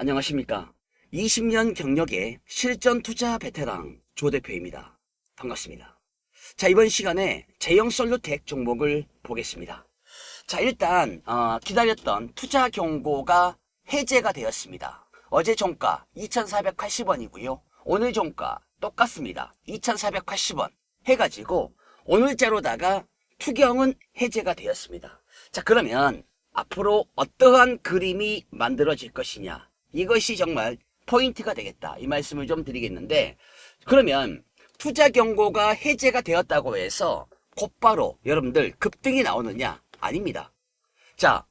안녕하십니까. 20년 경력의 실전 투자 베테랑 조 대표입니다. 반갑습니다. 자, 이번 시간에 제형솔루텍 종목을 보겠습니다. 자, 일단 기다렸던 투자 경고가 해제가 되었습니다. 어제 종가 2,480원이고요. 오늘 종가 똑같습니다. 2,480원 해가지고 오늘자로다가 투경은 해제가 되었습니다. 자, 그러면 앞으로 어떠한 그림이 만들어질 것이냐, 이것이 정말 포인트가 되겠다, 이 말씀을 좀 드리겠는데, 그러면 투자 경고가 해제가 되었다고 해서 곧바로 여러분들 급등이 나오느냐? 아닙니다. 자,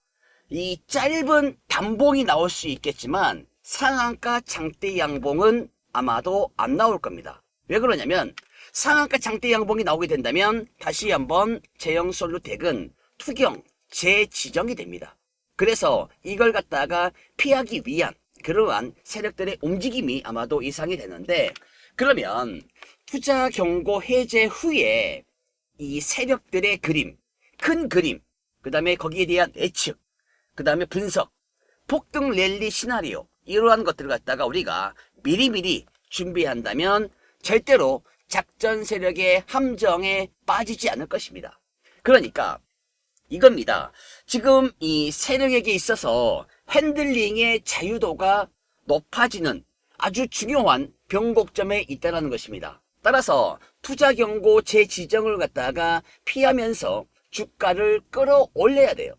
이 짧은 단봉이 나올 수 있겠지만 상한가 장대 양봉은 아마도 안 나올 겁니다. 왜 그러냐면 상한가 장대 양봉이 나오게 된다면 다시 한번 제형솔루텍은 투경 재지정이 됩니다. 그래서 이걸 갖다가 피하기 위한 그러한 세력들의 움직임이 아마도 예상이 되는데, 그러면 투자 경고 해제 후에 이 세력들의 그림, 큰 그림, 그 다음에 거기에 대한 예측, 그 다음에 분석, 폭등 랠리 시나리오, 이러한 것들을 갖다가 우리가 미리미리 준비한다면 절대로 작전 세력의 함정에 빠지지 않을 것입니다. 그러니까 이겁니다. 지금 이 세력에게 있어서 핸들링의 자유도가 높아지는 아주 중요한 변곡점에 있다는 것입니다. 따라서 투자 경고 재지정을 갖다가 피하면서 주가를 끌어올려야 돼요.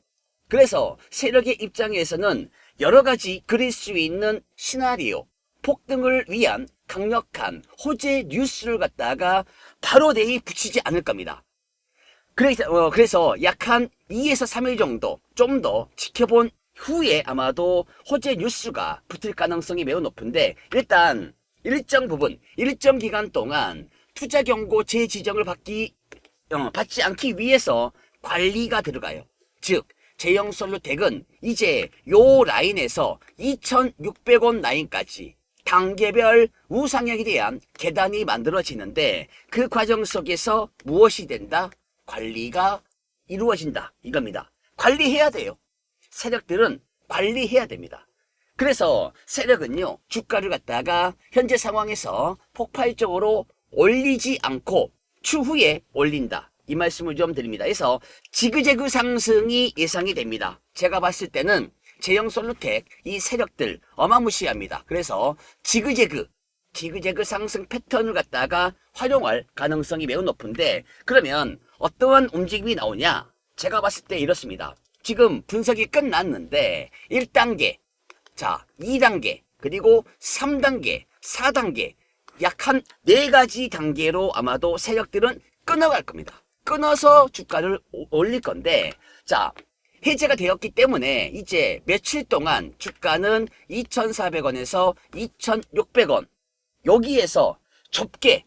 그래서 세력의 입장에서는 여러 가지 그릴 수 있는 시나리오, 폭등을 위한 강력한 호재 뉴스를 갖다가 바로 내에 붙이지 않을 겁니다. 그래서 약 한 2에서 3일 정도 좀 더 지켜본 후에 아마도 호재 뉴스가 붙을 가능성이 매우 높은데, 일단 일정 부분, 일정 기간 동안 투자 경고 재지정을 받지 않기 위해서 관리가 들어가요. 즉 제형솔루텍은 이제 요 라인에서 2,600원 라인까지 단계별 우상향에 대한 계단이 만들어지는데, 그 과정 속에서 무엇이 된다? 관리가 이루어진다, 이겁니다. 관리해야 돼요. 세력들은 관리해야 됩니다. 그래서 세력은요, 주가를 갖다가 현재 상황에서 폭발적으로 올리지 않고 추후에 올린다, 이 말씀을 좀 드립니다. 그래서 지그재그 상승이 예상이 됩니다. 제가 봤을 때는 제형솔루텍 이 세력들 어마무시합니다. 그래서 지그재그 상승 패턴을 갖다가 활용할 가능성이 매우 높은데, 그러면 어떠한 움직임이 나오냐? 제가 봤을 때 이렇습니다. 지금 분석이 끝났는데 1단계, 자 2단계, 그리고 3단계, 4단계, 약 한 4가지 단계로 아마도 세력들은 끊어갈 겁니다. 끊어서 주가를 올릴 건데, 자 해제가 되었기 때문에 이제 며칠 동안 주가는 2,400원에서 2,600원, 여기에서 좁게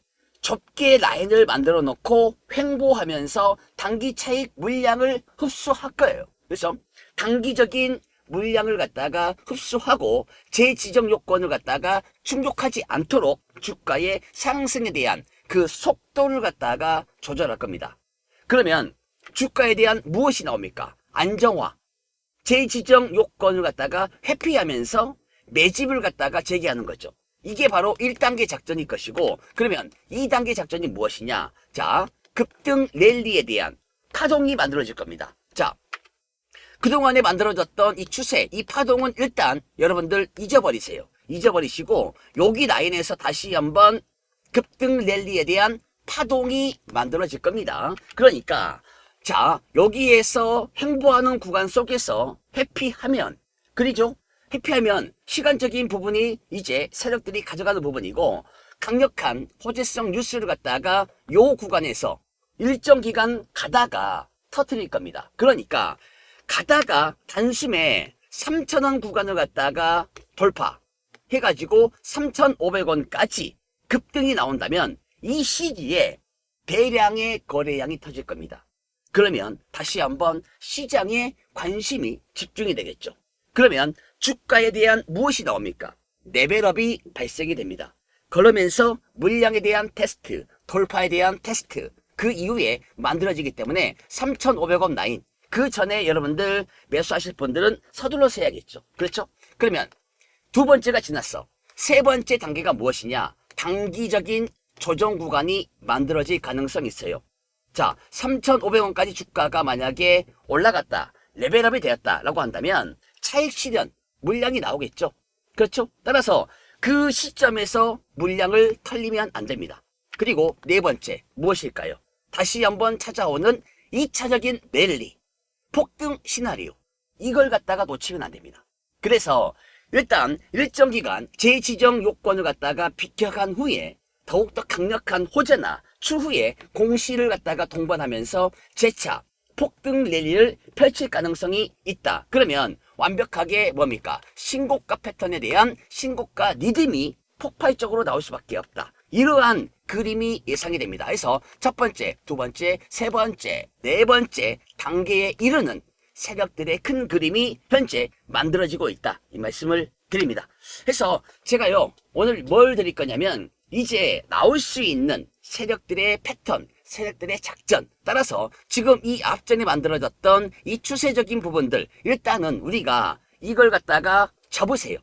라인을 만들어 놓고 횡보하면서 단기 차익 물량을 흡수할 거예요. 그래서 단기적인 물량을 갖다가 흡수하고 재지정 요건을 갖다가 충족하지 않도록 주가의 상승에 대한 그 속도를 갖다가 조절할 겁니다. 그러면 주가에 대한 무엇이 나옵니까? 안정화, 재지정 요건을 갖다가 회피하면서 매집을 갖다가 재개하는 거죠. 이게 바로 1단계 작전일 것이고, 그러면 2단계 작전이 무엇이냐? 자, 급등 랠리에 대한 파동이 만들어질 겁니다. 자, 그동안에 만들어졌던 이 추세, 이 파동은 일단 여러분들 잊어버리세요. 잊어버리시고 여기 라인에서 다시 한번 급등 랠리에 대한 파동이 만들어질 겁니다. 그러니까 자, 여기에서 횡보하는 구간 속에서 회피하면, 그리죠? 회피하면 시간적인 부분이 이제 세력들이 가져가는 부분이고, 강력한 호재성 뉴스를 갖다가 요 구간에서 일정 기간 가다가 터뜨릴 겁니다. 그러니까 가다가 단숨에 3,000원 구간을 갖다가 돌파해가지고 3,500원까지 급등이 나온다면 이 시기에 대량의 거래량이 터질 겁니다. 그러면 다시 한번 시장에 관심이 집중이 되겠죠. 그러면 주가에 대한 무엇이 나옵니까? 레벨업이 발생이 됩니다. 그러면서 물량에 대한 테스트, 돌파에 대한 테스트, 그 이후에 만들어지기 때문에 3,500원 라인, 그 전에 여러분들 매수하실 분들은 서둘러서 해야겠죠. 그렇죠? 그러면 두 번째가 지났어. 세 번째 단계가 무엇이냐? 단기적인 조정 구간이 만들어질 가능성이 있어요. 자, 3,500원까지 주가가 만약에 올라갔다, 레벨업이 되었다라고 한다면 차익 실현, 물량이 나오겠죠. 그렇죠? 따라서 그 시점에서 물량을 털리면 안 됩니다. 그리고 네 번째, 무엇일까요? 다시 한번 찾아오는 2차적인 랠리, 폭등 시나리오. 이걸 갖다가 놓치면 안 됩니다. 그래서 일단 일정 기간 재지정 요건을 갖다가 비켜간 후에 더욱더 강력한 호재나 추후에 공시를 갖다가 동반하면서 재차 폭등 랠리를 펼칠 가능성이 있다. 그러면 완벽하게 뭡니까? 신고가 패턴에 대한 신고가 리듬이 폭발적으로 나올 수밖에 없다. 이러한 그림이 예상이 됩니다. 그래서 첫 번째, 두 번째, 세 번째, 네 번째 단계에 이르는 세력들의 큰 그림이 현재 만들어지고 있다. 이 말씀을 드립니다. 그래서 제가요, 오늘 뭘 드릴 거냐면 이제 나올 수 있는 세력들의 패턴, 세력들의 작전, 따라서 지금 이 앞전에 만들어졌던 이 추세적인 부분들, 일단은 우리가 이걸 갖다가 접으세요.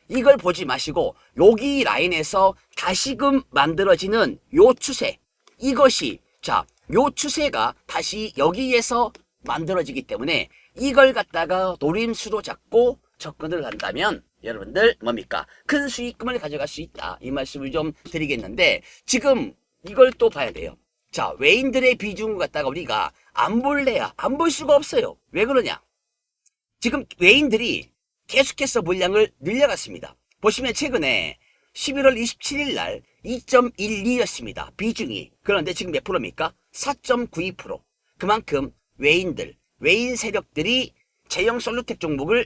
이걸 보지 마시고 여기 라인에서 다시금 만들어지는 요 추세, 이것이 자, 요 추세가 다시 여기에서 만들어지기 때문에 이걸 갖다가 노림수로 잡고 접근을 한다면 여러분들 뭡니까? 큰 수익금을 가져갈 수 있다. 이 말씀을 좀 드리겠는데 지금 이걸 또 봐야 돼요. 자, 외인들의 비중을 갖다가 우리가 안 볼래야 안 볼 수가 없어요. 왜 그러냐? 지금 외인들이 계속해서 물량을 늘려갔습니다. 보시면 최근에 11월 27일 날 2.12였습니다. 비중이. 그런데 지금 몇 프로입니까? 4.92%. 그만큼 외인들, 외인 세력들이 제형 솔루텍 종목을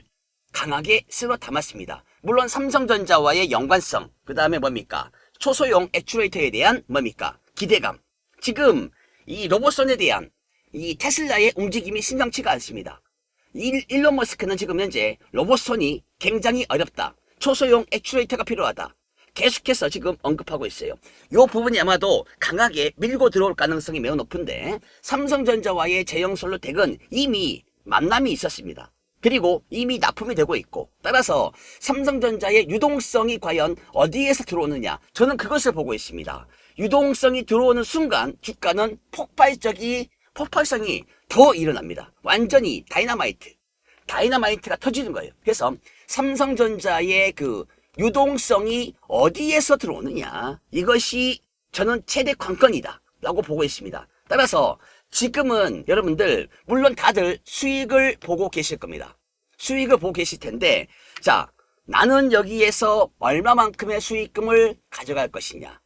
강하게 쓸어 담았습니다. 물론 삼성전자와의 연관성, 그 다음에 뭡니까? 초소형 액추에이터에 대한 뭡니까? 기대감. 지금 이 로봇선에 대한 이 테슬라의 움직임이 심상치가 않습니다. 일론 머스크는 지금 현재 로봇선이 굉장히 어렵다. 초소형 액추에이터가 필요하다. 계속해서 지금 언급하고 있어요. 이 부분이 아마도 강하게 밀고 들어올 가능성이 매우 높은데 삼성전자와의 제형 솔루텍은 이미 만남이 있었습니다. 그리고 이미 납품이 되고 있고 따라서 삼성전자의 유동성이 과연 어디에서 들어오느냐, 저는 그것을 보고 있습니다. 유동성이 들어오는 순간 주가는 폭발성이 더 일어납니다. 완전히 다이너마이트가 터지는 거예요. 그래서 삼성전자의 그 유동성이 어디에서 들어오느냐, 이것이 저는 최대 관건이다 라고 보고 있습니다. 따라서 지금은 여러분들 물론 다들 수익을 보고 계실 겁니다. 수익을 보고 계실 텐데 자, 나는 여기에서 얼마만큼의 수익금을 가져갈 것이냐,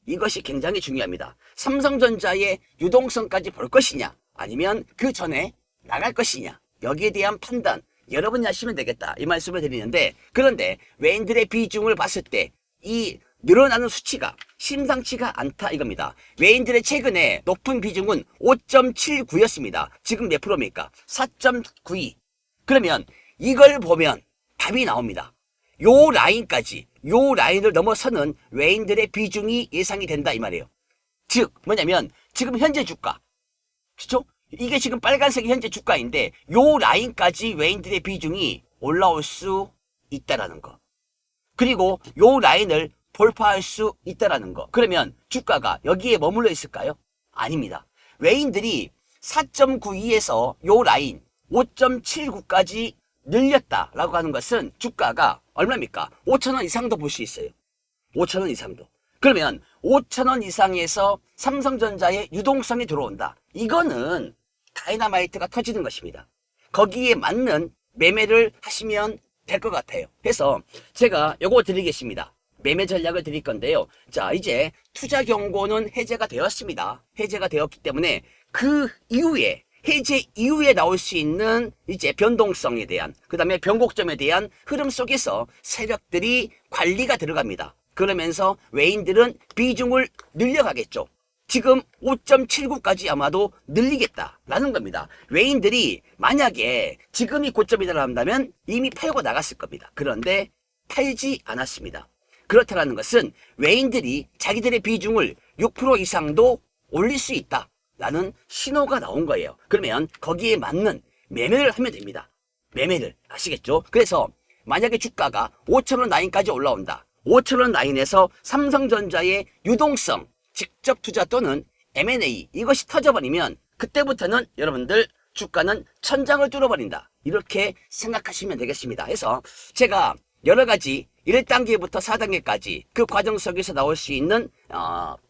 이것이 굉장히 중요합니다. 삼성전자의 유동성까지 볼 것이냐 아니면 그 전에 나갈 것이냐, 여기에 대한 판단 여러분이 하시면 되겠다 이 말씀을 드리는데, 그런데 외인들의 비중을 봤을 때 이 늘어나는 수치가 심상치가 않다 이겁니다. 외인들의 최근에 높은 비중은 5.79였습니다. 지금 몇 프로입니까? 4.92. 그러면 이걸 보면 답이 나옵니다. 요 라인을 넘어서는 외인들의 비중이 예상이 된다 이 말이에요. 즉 뭐냐면 지금 현재 주가, 그렇죠? 이게 지금 빨간색이 현재 주가인데 요 라인까지 외인들의 비중이 올라올 수 있다라는 거, 그리고 요 라인을 돌파할 수 있다라는 거. 그러면 주가가 여기에 머물러 있을까요? 아닙니다. 외인들이 4.92에서 요 라인 5.79까지 늘렸다라고 하는 것은 주가가 얼마입니까? 5,000원 이상도 볼 수 있어요. 5,000원 이상도. 그러면 5,000원 이상에서 삼성전자의 유동성이 들어온다. 이거는 다이너마이트가 터지는 것입니다. 거기에 맞는 매매를 하시면 될 것 같아요. 그래서 제가 요거 드리겠습니다. 매매 전략을 드릴 건데요. 자, 이제 투자 경고는 해제가 되었습니다. 해제가 되었기 때문에 그 이후에 해제 이후에 나올 수 있는 이제 변동성에 대한, 그 다음에 변곡점에 대한 흐름 속에서 세력들이 관리가 들어갑니다. 그러면서 외인들은 비중을 늘려가겠죠. 지금 5.79까지 아마도 늘리겠다라는 겁니다. 외인들이 만약에 지금이 고점이다 한다면 이미 팔고 나갔을 겁니다. 그런데 팔지 않았습니다. 그렇다는 것은 외인들이 자기들의 비중을 6% 이상도 올릴 수 있다라는 신호가 나온 거예요. 그러면 거기에 맞는 매매를 하면 됩니다. 매매를, 아시겠죠? 그래서 만약에 주가가 5,000원 라인까지 올라온다. 5,000원 라인에서 삼성전자의 유동성, 직접 투자 또는 M&A 이것이 터져버리면 그때부터는 여러분들 주가는 천장을 뚫어버린다. 이렇게 생각하시면 되겠습니다. 그래서 제가 여러 가지 1단계부터 4단계까지 그 과정 속에서 나올 수 있는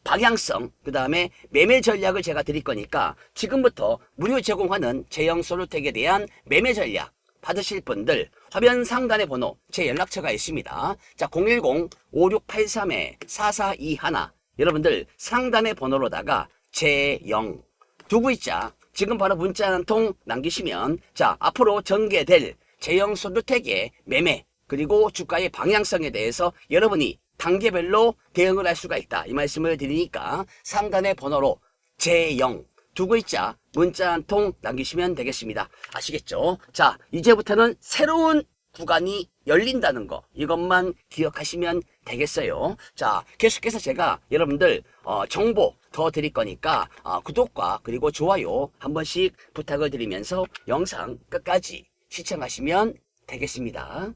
방향성, 그 다음에 매매 전략을 제가 드릴 거니까 지금부터 무료 제공하는 제형 솔루텍에 대한 매매 전략 받으실 분들 화면 상단에 번호 제 연락처가 있습니다. 자, 010-5683-4421 여러분들 상단의 번호로다가 제형 두 글자 지금 바로 문자 한 통 남기시면 자, 앞으로 전개될 제형 솔루텍의 매매 그리고 주가의 방향성에 대해서 여러분이 단계별로 대응을 할 수가 있다. 이 말씀을 드리니까 상단의 번호로 제형 두 글자 문자 한 통 남기시면 되겠습니다. 아시겠죠? 자, 이제부터는 새로운 구간이 열린다는 거 이것만 기억하시면 되겠어요. 자, 계속해서 제가 여러분들 정보 더 드릴 거니까 구독과 그리고 좋아요 한 번씩 부탁을 드리면서 영상 끝까지 시청하시면 되겠습니다.